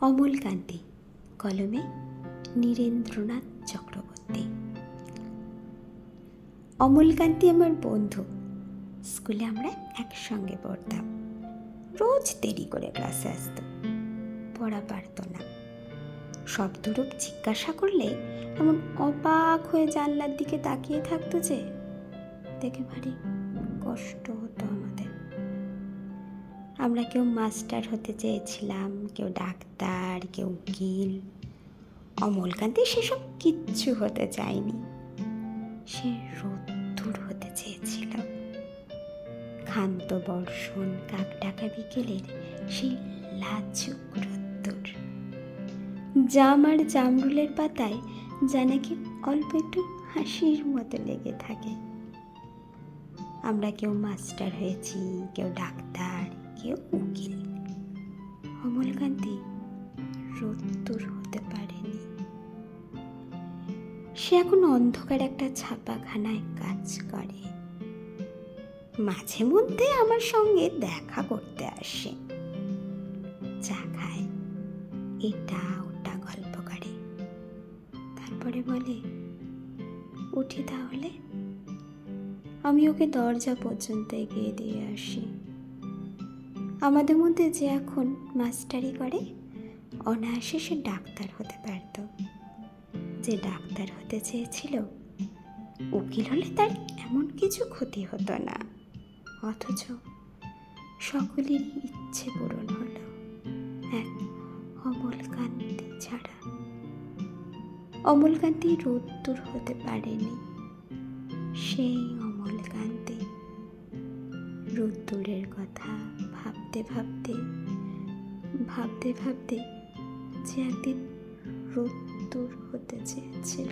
অমলকান্তি, কলমে নীরেন্দ্রনাথ চক্রবর্তী। অমলকান্তি আমার বন্ধু। স্কুলে আমরা একসঙ্গে পড়তাম। রোজ দেরি করে ক্লাসে আসতো, পড়া পারত না। শব্দরূপ জিজ্ঞাসা করলে এমন অবাক হয়ে জানলার দিকে তাকিয়ে থাকতো যে দেখে ভারী কষ্ট হতো আমাদের। আমরা কেউ মাস্টার হতে চেয়েছিলাম, কেউ ডাক্তার, কেউ উকিল। অমলকান্তি সেসব কিচ্ছু হতে চায়নি। সে রোদ্দুর হতে চেয়েছিল। ক্ষান্ত বর্ষণ, কাকডাকা বিকেলের সেই লাজুক রোদ্দুর। জাম আর জামরুলের পাতায় যা নাকি অল্প একটু হাসির মতো লেগে থাকে। আমরা কেউ মাস্টার হয়েছি, কেউ ডাক্তার, কেউ উকিল। অমলকান্তি রোদ্দুর হতে পারেনি। সে এখন অন্ধকার একটা ছাপাখানায় কাজ করে। মাঝে মধ্যে আমার সঙ্গে দেখা করতে আসে, চা খায়, এটা ওটা গল্প করে। তারপরে বলে, উঠি তাহলে। আমি ওকে দরজা পর্যন্ত এগিয়ে দিয়ে আসি। আমাদের মধ্যে যে এখন মাস্টারি করে, অনায়াসে সে ডাক্তার হতে পারত। যে ডাক্তার হতে চেয়েছিল, উকিল হলে তার এমন কিছু ক্ষতি হতো না। অথচ সকলেরই ইচ্ছে পূরণ হলো, এক অমলকান্তি ছাড়া। অমলকান্তি রোদ্দুর হতে পারেনি। সেই অমলকান্তি রোদ্দুরের কথা ভাবতে ভাবতে ভাবতে ভাবতে যে একদিন রোদ্দুর হতে চেয়েছিল।